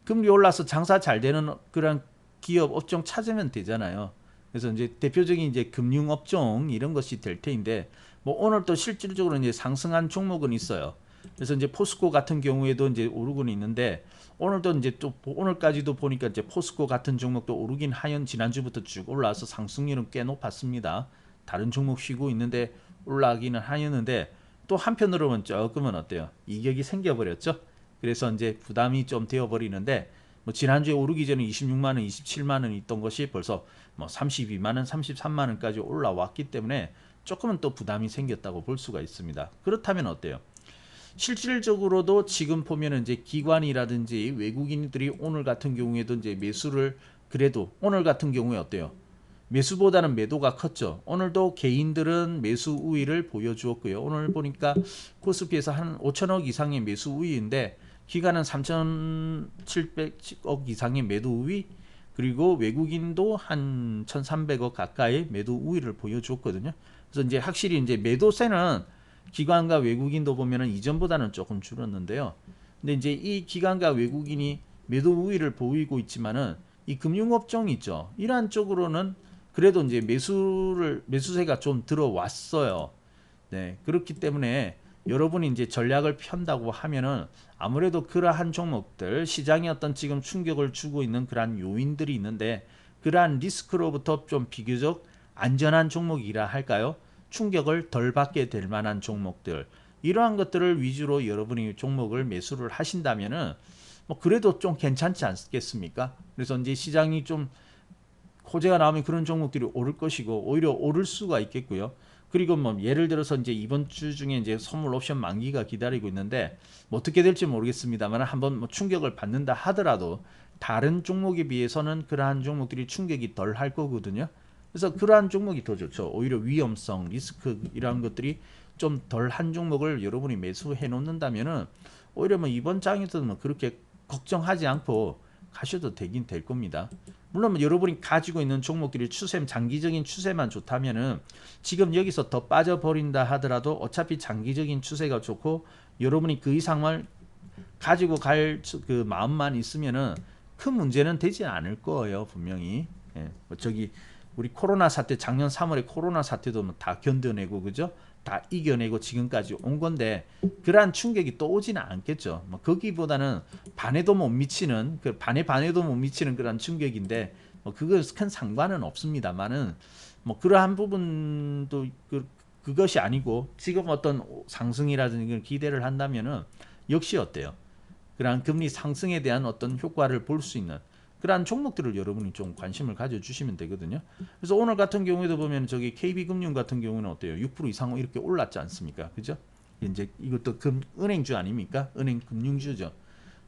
금리 올라서 장사 잘 되는 그런 기업 업종 찾으면 되잖아요. 그래서 이제 대표적인 이제 금융업종 이런 것이 될 테인데 뭐 오늘 또 실질적으로 이제 상승한 종목은 있어요. 그래서 이제 포스코 같은 경우에도 이제 오르고는 있는데 오늘도 이제 또 오늘까지도 보니까 이제 포스코 같은 종목도 오르긴 하연 지난주부터 쭉 올라와서 상승률은 꽤 높았습니다. 다른 종목 쉬고 있는데 올라가기는 하였는데 또 한편으로는 조금은 어때요? 이격이 생겨버렸죠. 그래서 이제 부담이 좀 되어버리는데 뭐 지난주에 오르기 전에 26만 원, 27만 원 있던 것이 벌써 뭐 32만 원, 33만 원까지 올라왔기 때문에 조금은 또 부담이 생겼다고 볼 수가 있습니다. 그렇다면 어때요? 실질적으로도 지금 보면은 이제 기관이라든지 외국인들이 오늘 같은 경우에도 이제 매수를 그래도 오늘 같은 경우에 어때요? 매수보다는 매도가 컸죠. 오늘도 개인들은 매수 우위를 보여주었고요. 오늘 보니까 코스피에서 한 5천억 이상의 매수 우위인데 기관은 3,700억 이상의 매도 우위 그리고 외국인도 한 1,300억 가까이 매도 우위를 보여주었거든요. 그래서 이제 확실히 이제 매도세는 기관과 외국인도 보면은 이전보다는 조금 줄었는데요. 근데 이제 이 기관과 외국인이 매도 우위를 보이고 있지만은 이 금융업종 있죠. 이러한 쪽으로는 그래도 이제 매수세가 좀 들어왔어요. 네, 그렇기 때문에 여러분이 이제 전략을 편다고 하면은 아무래도 그러한 종목들 시장에 어떤 지금 충격을 주고 있는 그러한 요인들이 있는데 그러한 리스크로부터 좀 비교적 안전한 종목이라 할까요? 충격을 덜 받게 될 만한 종목들 이러한 것들을 위주로 여러분이 종목을 매수를 하신다면은 뭐 그래도 좀 괜찮지 않겠습니까? 그래서 이제 시장이 좀 호재가 나오면 그런 종목들이 오를 것이고 오히려 오를 수가 있겠고요. 그리고 뭐 예를 들어서 이제 이번 주 중에 이제 선물 옵션 만기가 기다리고 있는데 뭐 어떻게 될지 모르겠습니다만 한번 뭐 충격을 받는다 하더라도 다른 종목에 비해서는 그러한 종목들이 충격이 덜 할 거거든요. 그래서 그러한 종목이 더 좋죠. 오히려 위험성, 리스크 이런 것들이 좀 덜 한 종목을 여러분이 매수해 놓는다면은 오히려 뭐 이번 장에서는 뭐 그렇게 걱정하지 않고 가셔도 되긴 될 겁니다. 물론 뭐 여러분이 가지고 있는 종목들이 추세, 장기적인 추세만 좋다면은 지금 여기서 더 빠져버린다 하더라도 어차피 장기적인 추세가 좋고 여러분이 그 이상을 가지고 갈 그 마음만 있으면은 큰 문제는 되지 않을 거예요, 분명히. 예, 뭐 저기 우리 코로나 사태 작년 3월에 코로나 사태도 뭐 다 견뎌내고 그죠? 다 이겨내고 지금까지 온 건데 그러한 충격이 또 오지는 않겠죠. 뭐 거기보다는 반에도 못 미치는 그 반에도 못 미치는 그런 충격인데 뭐 그거 큰 상관은 없습니다만은 뭐 그러한 부분도 그것이 아니고 지금 어떤 상승이라든지 기대를 한다면은 역시 어때요? 그러한 금리 상승에 대한 어떤 효과를 볼 수 있는 그러한 종목들을 여러분이 좀 관심을 가져주시면 되거든요. 그래서 오늘 같은 경우에도 보면 저기 KB금융 같은 경우는 어때요? 6% 이상 이렇게 올랐지 않습니까? 그죠? 이제 이것도 은행주 아닙니까? 은행 금융주죠.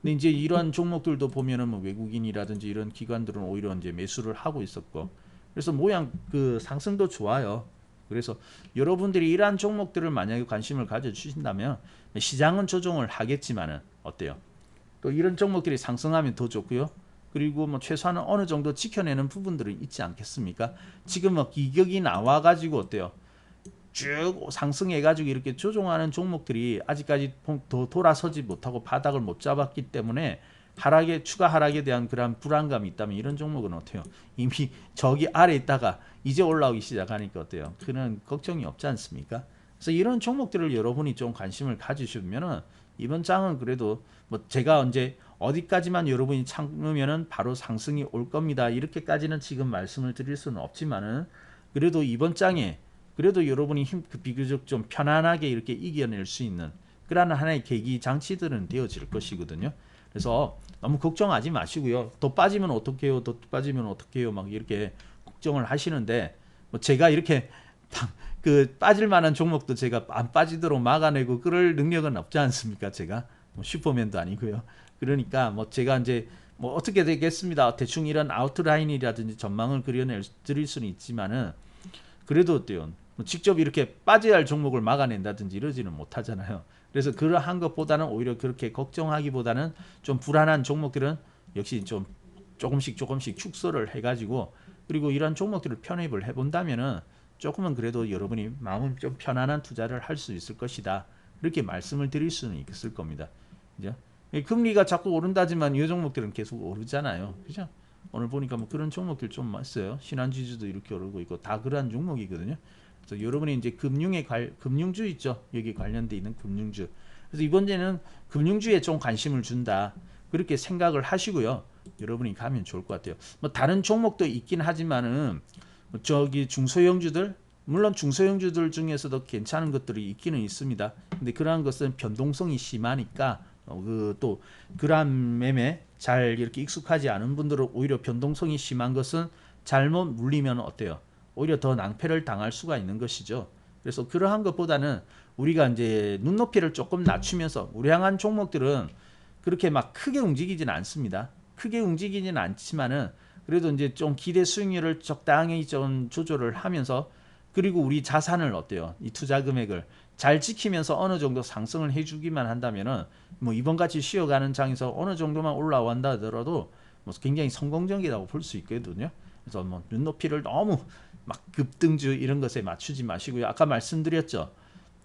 근데 이제 이러한 종목들도 보면은 뭐 외국인이라든지 이런 기관들은 오히려 이제 매수를 하고 있었고, 그래서 모양 그 상승도 좋아요. 그래서 여러분들이 이러한 종목들을 만약에 관심을 가져주신다면 시장은 조정을 하겠지만은 어때요? 또 이런 종목들이 상승하면 더 좋고요. 그리고 뭐 최소한 어느 정도 지켜내는 부분들은 있지 않겠습니까? 지금 뭐 기격이 나와가지고 어때요? 쭉 상승해가지고 이렇게 조종하는 종목들이 아직까지 더 돌아서지 못하고 바닥을 못 잡았기 때문에 추가 하락에 대한 그런 불안감이 있다면 이런 종목은 어때요? 이미 저기 아래 있다가 이제 올라오기 시작하니까 어때요? 그런 걱정이 없지 않습니까? 그래서 이런 종목들을 여러분이 좀 관심을 가지시면은 이번 장은 그래도 뭐 제가 언제 어디까지만 여러분이 참으면은 바로 상승이 올 겁니다. 이렇게까지는 지금 말씀을 드릴 수는 없지만은 그래도 이번 장에 그래도 여러분이 비교적 좀 편안하게 이렇게 이겨낼 수 있는 그러한 하나의 계기 장치들은 되어질 것이거든요. 그래서 너무 걱정하지 마시고요. 더 빠지면 어떡해요? 더 빠지면 어떡해요? 막 이렇게 걱정을 하시는데 뭐 제가 이렇게 그 빠질 만한 종목도 제가 안 빠지도록 막아내고 그럴 능력은 없지 않습니까? 제가 뭐 슈퍼맨도 아니고요. 그러니까 뭐 제가 이제 뭐 어떻게 되겠습니다. 대충 이런 아웃라인이라든지 전망을 그려낼 드릴 수는 있지만은 그래도 어때요? 뭐 직접 이렇게 빠져야 할 종목을 막아낸다든지 이러지는 못하잖아요. 그래서 그러한 것보다는 오히려 그렇게 걱정하기보다는 좀 불안한 종목들은 역시 좀 조금씩 축소를 해가지고 그리고 이런 종목들을 편입을 해본다면은 조금은 그래도 여러분이 마음 좀 편안한 투자를 할 수 있을 것이다. 이렇게 말씀을 드릴 수는 있을 겁니다. 그죠? 금리가 자꾸 오른다지만 이 종목들은 계속 오르잖아요. 그죠? 오늘 보니까 뭐 그런 종목들 좀 있어요. 신한지주도 이렇게 오르고 있고 다 그러한 종목이거든요. 그래서 여러분이 이제 금융주 있죠. 여기 관련돼 있는 금융주. 그래서 이번에는 금융주에 좀 관심을 준다. 그렇게 생각을 하시고요. 여러분이 가면 좋을 것 같아요. 뭐 다른 종목도 있긴 하지만은 저기 중소형주들 물론 중소형주들 중에서도 괜찮은 것들이 있기는 있습니다. 근데 그러한 것은 변동성이 심하니까 또 그러한 매매 잘 이렇게 익숙하지 않은 분들은 오히려 변동성이 심한 것은 잘못 물리면 어때요? 오히려 더 낭패를 당할 수가 있는 것이죠. 그래서 그러한 것보다는 우리가 이제 눈높이를 조금 낮추면서 우량한 종목들은 그렇게 막 크게 움직이지는 않습니다. 크게 움직이지는 않지만은 그래도 이제 좀 기대 수익률을 적당히 좀 조절을 하면서 그리고 우리 자산을 어때요? 이 투자 금액을 잘 지키면서 어느 정도 상승을 해주기만 한다면은 뭐 이번 같이 쉬어가는 장에서 어느 정도만 올라온다 하더라도 뭐 굉장히 성공적이라고 볼 수 있거든요. 그래서 뭐 눈높이를 너무 막 급등주 이런 것에 맞추지 마시고요. 아까 말씀드렸죠.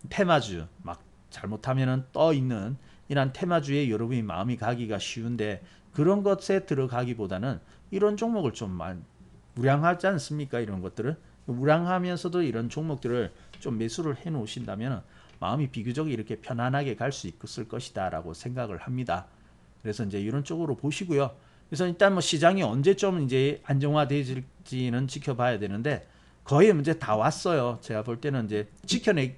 테마주 막 잘못하면은 떠 있는 이런 테마주에 여러분이 마음이 가기가 쉬운데 그런 것에 들어가기보다는 이런 종목을 좀 우량하지 않습니까? 이런 것들을 우량하면서도 이런 종목들을 좀 매수를 해 놓으신다면 마음이 비교적 이렇게 편안하게 갈 수 있을 것이다 라고 생각을 합니다. 그래서 이제 이런 쪽으로 보시고요. 그래서 일단 뭐 시장이 언제쯤 이제 안정화될지는 지켜봐야 되는데 거의 문제 다 왔어요. 제가 볼 때는 이제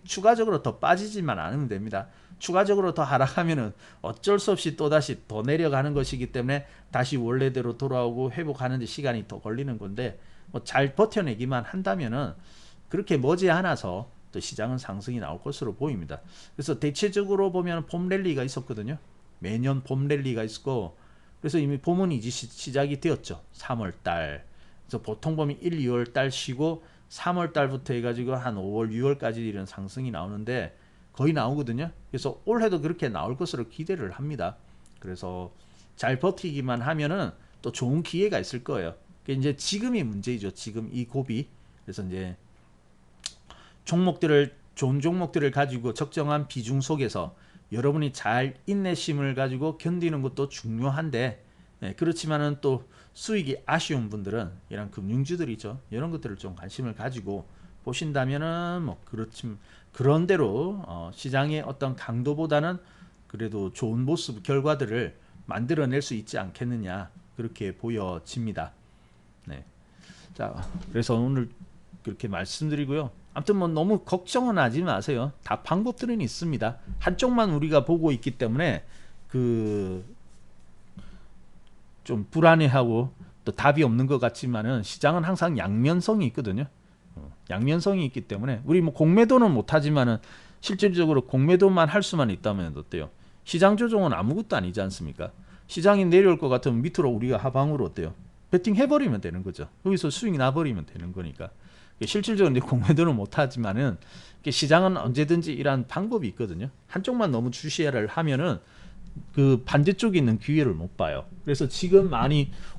추가적으로 더 빠지지만 않으면 됩니다. 추가적으로 더 하락하면은 어쩔 수 없이 또다시 더 내려가는 것이기 때문에 다시 원래대로 돌아오고 회복하는 데 시간이 더 걸리는 건데 뭐 잘 버텨내기만 한다면은 그렇게 머지않아서 또 시장은 상승이 나올 것으로 보입니다. 그래서 대체적으로 보면 봄 랠리가 있었거든요. 매년 봄 랠리가 있고 그래서 이미 봄은 이제 시작이 되었죠. 3월달. 그래서 보통 보면 1, 2월달 쉬고 3월달부터 해가지고 한 5월, 6월까지 이런 상승이 나오는데 거의 나오거든요. 그래서 올해도 그렇게 나올 것으로 기대를 합니다. 그래서 잘 버티기만 하면은 또 좋은 기회가 있을 거예요. 이제 지금이 문제이죠. 지금 이 고비. 그래서 이제 좋은 종목들을 가지고 적정한 비중 속에서 여러분이 잘 인내심을 가지고 견디는 것도 중요한데 그렇지만은 또 수익이 아쉬운 분들은 이런 금융주들이죠. 이런 것들을 좀 관심을 가지고 보신다면은 뭐 그런 대로 시장의 어떤 강도보다는 그래도 좋은 모습 결과들을 만들어낼 수 있지 않겠느냐 그렇게 보여집니다. 네. 자, 그래서 오늘 그렇게 말씀드리고요. 아무튼 뭐 너무 걱정은 하지 마세요. 다 방법들은 있습니다. 한쪽만 우리가 보고 있기 때문에 좀 불안해하고 또 답이 없는 것 같지만은 시장은 항상 양면성이 있거든요. 양면성이 있기 때문에 우리 뭐 공매도는 못하지만은 실질적으로 공매도만 할 수만 있다면 어때요? 시장 조정은 아무것도 아니지 않습니까? 시장이 내려올 것 같으면 밑으로 우리가 하방으로 어때요? 베팅 해버리면 되는 거죠. 여기서 수익이 나버리면 되는 거니까. 실질적으로 이제 공매도는 못하지만은 시장은 언제든지 이러한 방법이 있거든요. 한쪽만 너무 주시를 하면은 그 반대쪽에 있는 기회를 못 봐요. 그래서 지금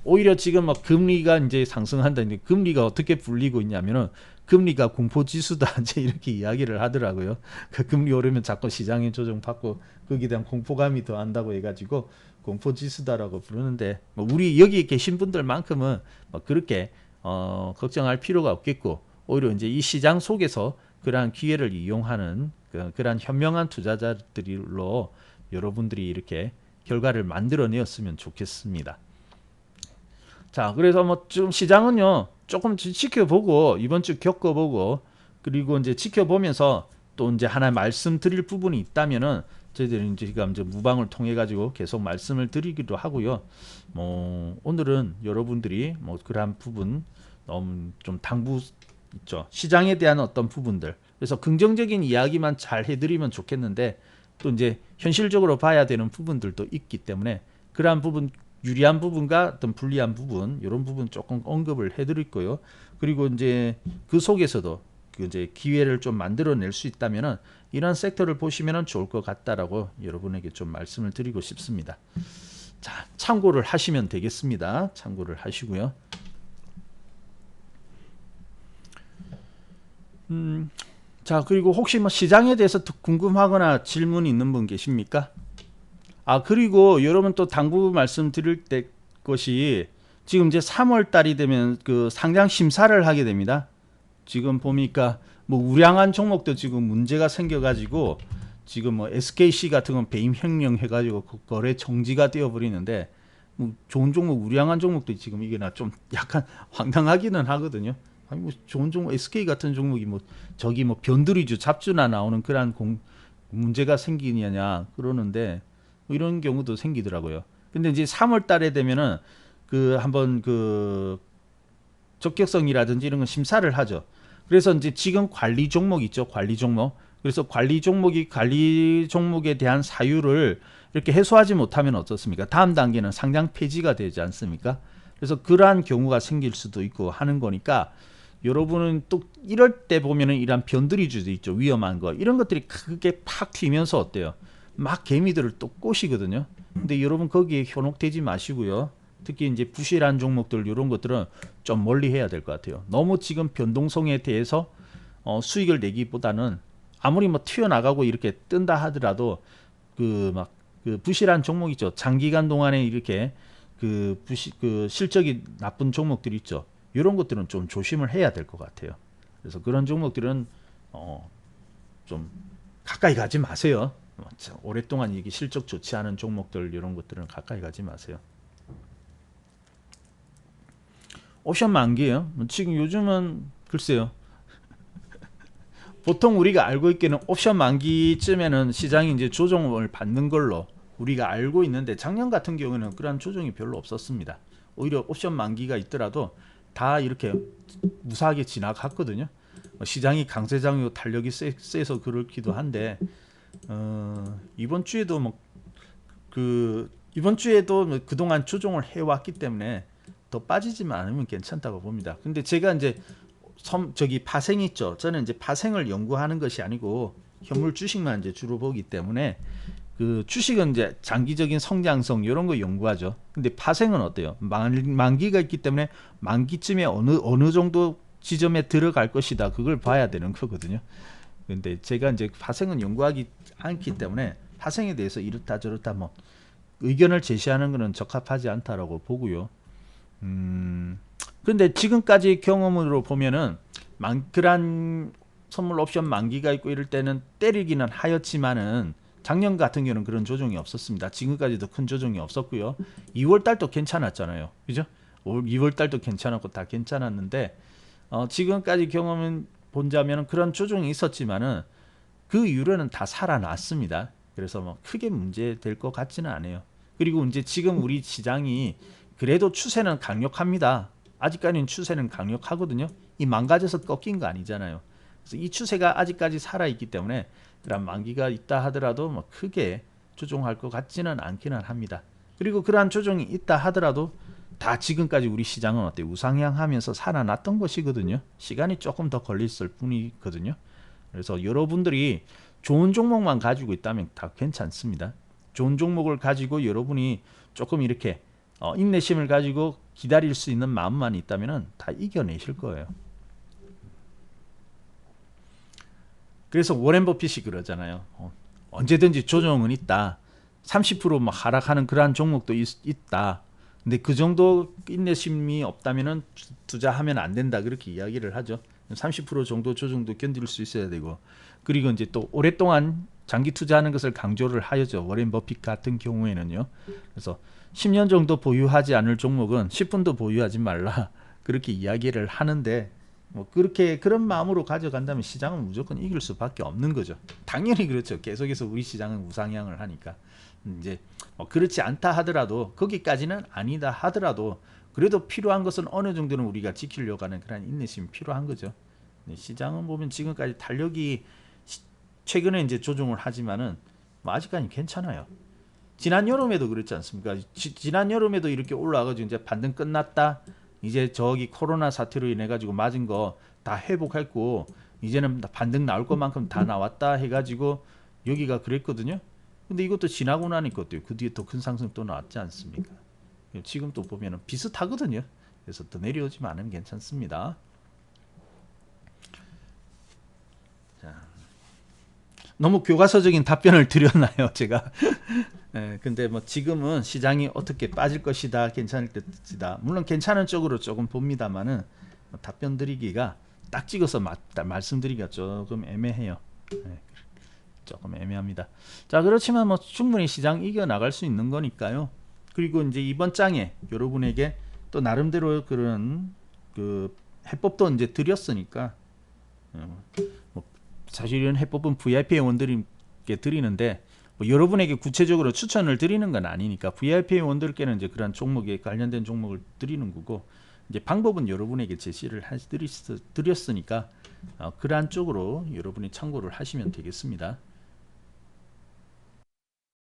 오히려 지금 막 금리가 이제 상승한다. 이제 금리가 어떻게 불리고 있냐면은 금리가 공포 지수다 이제 이렇게 이야기를 하더라고요. 그 금리 오르면 자꾸 시장에 조정받고 거기에 대한 공포감이 더한다고 해가지고 공포 지수다라고 부르는데 뭐 우리 여기 계신 분들만큼은 뭐 그렇게 걱정할 필요가 없겠고 오히려 이제 이 시장 속에서 그러한 기회를 이용하는 그러한 현명한 투자자들로 여러분들이 이렇게 결과를 만들어내었으면 좋겠습니다. 자, 그래서 뭐 지금 시장은요 조금 지켜보고 이번 주 겪어보고 그리고 이제 지켜보면서 또 이제 하나 말씀드릴 부분이 있다면은 저희들이 이제 무방을 통해 가지고 계속 말씀을 드리기도 하고요. 뭐 오늘은 여러분들이 뭐 그러한 부분 너무 좀 당부 있죠. 시장에 대한 어떤 부분들. 그래서 긍정적인 이야기만 잘 해드리면 좋겠는데 또 이제 현실적으로 봐야 되는 부분들도 있기 때문에 그러한 부분 유리한 부분과 어떤 불리한 부분 이런 부분 조금 언급을 해드릴 거요. 그리고 이제 그 속에서도 이제 기회를 좀 만들어낼 수 있다면은 이런 섹터를 보시면은 좋을 것 같다라고 여러분에게 좀 말씀을 드리고 싶습니다. 자, 참고를 하시면 되겠습니다. 참고를 하시고요. 자, 그리고 혹시 뭐 시장에 대해서 궁금하거나 질문 있는 분 계십니까? 아, 그리고 여러분 또 당부 말씀드릴 때 것이 지금 이제 3월 달이 되면 그 상장 심사를 하게 됩니다. 지금 보니까 뭐 우량한 종목도 지금 문제가 생겨가지고 지금 뭐 SKC 같은 건 배임 횡령 해가지고 그 거래 정지가 되어버리는데 뭐 좋은 종목 우량한 종목도 지금 이게 나 좀 약간 황당하기는 하거든요. 아니 뭐 좋은 종목 SK 같은 종목이 뭐 저기 뭐 변두리주 잡주나 나오는 그런 문제가 생기느냐 그러는데 뭐 이런 경우도 생기더라고요. 근데 이제 3월 달에 되면은 그 한번 그 적격성이라든지 이런 건 심사를 하죠. 그래서 이제 지금 관리 종목 있죠. 관리 종목. 그래서 관리 종목에 대한 사유를 이렇게 해소하지 못하면 어떻습니까? 다음 단계는 상장 폐지가 되지 않습니까? 그래서 그러한 경우가 생길 수도 있고 하는 거니까 여러분은 또 이럴 때 보면은 이런 변두리주도 있죠. 위험한 거. 이런 것들이 크게 팍 튀면서 어때요? 막 개미들을 또 꼬시거든요. 근데 여러분 거기에 현혹되지 마시고요. 특히 이제 부실한 종목들 이런 것들은 좀 멀리 해야 될 것 같아요. 너무 지금 변동성에 대해서 수익을 내기보다는 아무리 뭐 튀어나가고 이렇게 뜬다 하더라도 그 막 그 부실한 종목 있죠. 장기간 동안에 이렇게 그 실적이 나쁜 종목들 있죠. 이런 것들은 좀 조심을 해야 될 것 같아요. 그래서 그런 종목들은 좀 가까이 가지 마세요. 오랫동안 이게 실적 좋지 않은 종목들 이런 것들은 가까이 가지 마세요. 옵션 만기예요. 지금 요즘은 글쎄요. 보통 우리가 알고 있기는 옵션 만기쯤에는 시장이 이제 조정을 받는 걸로 우리가 알고 있는데 작년 같은 경우는 그런 조정이 별로 없었습니다. 오히려 옵션 만기가 있더라도 다 이렇게 무사하게 지나갔거든요. 시장이 강세장이고 탄력이 세서 그렇기도 한데 이번 주에도 이번 주에도 그동안 조정을 해왔기 때문에 더 빠지지만 않으면 괜찮다고 봅니다. 근데 제가 이제 저기 파생 있죠. 저는 이제 파생을 연구하는 것이 아니고 현물 주식만 이제 주로 보기 때문에 그 주식은 이제 장기적인 성장성 이런 거 연구하죠. 근데 파생은 어때요? 만기가 있기 때문에 만기쯤에 어느 정도 지점에 들어갈 것이다. 그걸 봐야 되는 거거든요. 근데 제가 이제 파생은 연구하기 않기 때문에 파생에 대해서 이렇다 저렇다 뭐 의견을 제시하는 것은 적합하지 않다라고 보고요. 근데 지금까지 경험으로 보면은 그런 선물 옵션 만기가 있고 이럴 때는 때리기는 하였지만은 작년 같은 경우는 그런 조정이 없었습니다. 지금까지도 큰 조정이 없었고요. 2월 달도 괜찮았잖아요. 그죠? 2월 달도 괜찮았고 다 괜찮았는데 지금까지 경험은 본다면 그런 조정이 있었지만은 그 이후로는 다 살아났습니다. 그래서 뭐 크게 문제될 것 같지는 않아요. 그리고 이제 지금 우리 시장이 그래도 추세는 강력합니다. 아직까지는 추세는 강력하거든요. 이 망가져서 꺾인 거 아니잖아요. 그래서 이 추세가 아직까지 살아있기 때문에 그런 만기가 있다 하더라도 뭐 크게 조정할 것 같지는 않기는 합니다. 그리고 그러한 조정이 있다 하더라도 다 지금까지 우리 시장은 어때요? 우상향하면서 살아났던 것이거든요. 시간이 조금 더 걸렸을 뿐이거든요. 그래서 여러분들이 좋은 종목만 가지고 있다면 다 괜찮습니다. 좋은 종목을 가지고 여러분이 조금 이렇게 인내심을 가지고 기다릴 수 있는 마음만 있다면 다 이겨내실 거예요. 그래서 워렌 버핏이 그러잖아요. 언제든지 조정은 있다. 30%뭐 하락하는 그러한 종목도 있다. 근데 그 정도 인내심이 없다면 투자하면 안 된다. 그렇게 이야기를 하죠. 30% 정도 조정도 견딜 수 있어야 되고 그리고 이제 또 오랫동안 장기 투자하는 것을 강조를 하여죠. 워렌 버핏 같은 경우에는요. 그래서 10년 정도 보유하지 않을 종목은 10분도 보유하지 말라. 그렇게 이야기를 하는데 뭐 그렇게 그런 마음으로 가져간다면 시장은 무조건 이길 수밖에 없는 거죠. 당연히 그렇죠. 계속해서 우리 시장은 우상향을 하니까 이제 그렇지 않다 하더라도 거기까지는 아니다 하더라도 그래도 필요한 것은 어느 정도는 우리가 지키려고 하는 그런 인내심이 필요한 거죠. 시장은 보면 지금까지 탄력이 최근에 이제 조정을 하지만은 뭐 아직까지 괜찮아요. 지난 여름에도 그랬지 않습니까? 지난 여름에도 이렇게 올라와가지고 이제 반등 끝났다. 이제 저기 코로나 사태로 인해 가지고 맞은 거 다 회복했고 이제는 반등 나올 것만큼 다 나왔다 해가지고 여기가 그랬거든요. 근데 이것도 지나고 나니까 어때요? 그 뒤에 더 큰 상승 또 나왔지 않습니까? 지금 또 보면은 비슷하거든요. 그래서 더 내려오지만 않으면 괜찮습니다. 자, 너무 교과서적인 답변을 드렸나요, 제가? 예, 근데 뭐 지금은 시장이 어떻게 빠질 것이다, 괜찮을 것이다. 물론 괜찮은 쪽으로 조금 봅니다만은 답변 드리기가 딱 찍어서 말씀드리기가 조금 애매해요. 예, 조금 애매합니다. 자, 그렇지만 뭐 충분히 시장 이겨 나갈 수 있는 거니까요. 그리고 이제 이번 장에 여러분에게 또 나름대로 그런 그 해법도 이제 드렸으니까 뭐 사실 이런 해법은 VIP 회원들께 드리는데 뭐 여러분에게 구체적으로 추천을 드리는 건 아니니까 VIP 회원들께는 이제 그런 종목에 관련된 종목을 드리는 거고 이제 방법은 여러분에게 제시를 드렸으니까 그러한 쪽으로 여러분이 참고를 하시면 되겠습니다.